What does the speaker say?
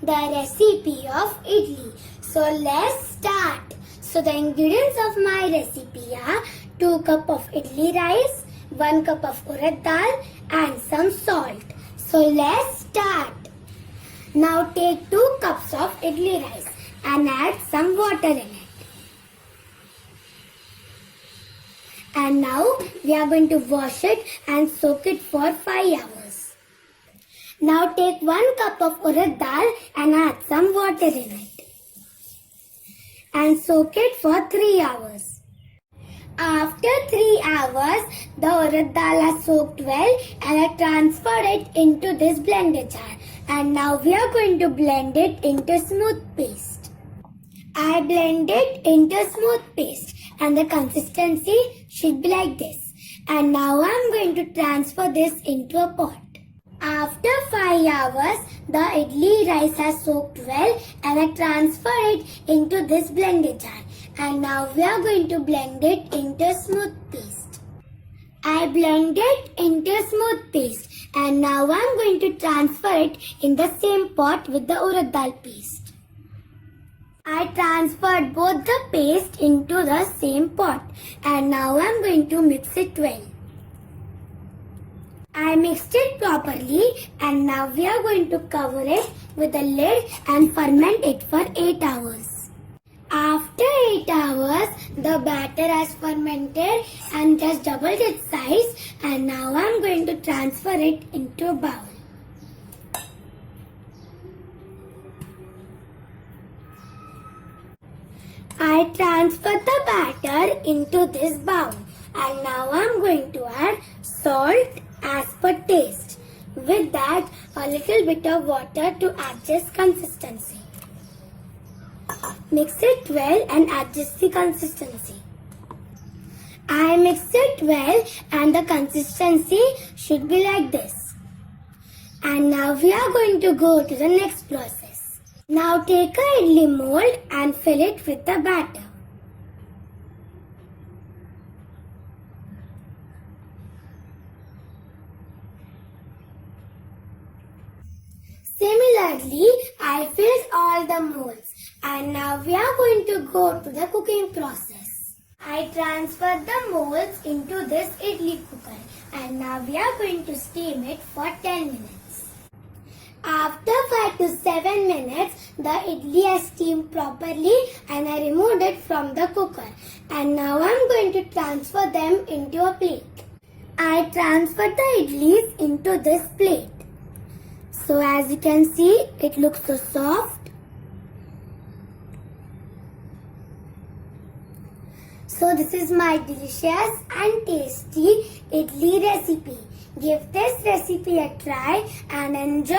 the recipe of idli. So let's start. So the ingredients of my recipe are 2 cup of idli rice, 1 cup of urad dal and some salt. So let's start. Now take 2 cups of idli rice and add some water in it. And now we are going to wash it and soak it for 5 hours. Now take 1 cup of urad dal and add some water in it. And soak it for 3 hours. After 3 hours, the urad dal has soaked well and I transferred it into this blender jar. And now we are going to blend it into smooth paste. I blend it into smooth paste and the consistency should be like this. And now I am going to transfer this into a pot. After 5 hours, the idli rice has soaked well and I transfer it into this blender jar. And now we are going to blend it into smooth paste. I blend it into smooth paste and now I am going to transfer it in the same pot with the urad dal paste. I transferred both the paste into the same pot and now I am going to mix it well. I mixed it properly and now we are going to cover it with a lid and ferment it for 8 hours. After 8 hours, the batter has fermented and just doubled its size and now I am going to transfer it into a bowl. I transferred the batter into this bowl and now I am going to add salt as per taste. With that, a little bit of water to adjust consistency. Mix it well and adjust the consistency. I mixed it well and the consistency should be like this. And now we are going to go to the next process. Now take a idli mold and fill it with the batter. Similarly, I filled all the molds and now we are going to go to the cooking process. I transferred the molds into this idli cooker and now we are going to steam it for 10 minutes. After 5 to 7 minutes, the idli has steamed properly and I removed it from the cooker. And now I am going to transfer them into a plate. I transferred the idlis into this plate. So as you can see, it looks so soft. So this is my delicious and tasty idli recipe. Give this recipe a try and enjoy!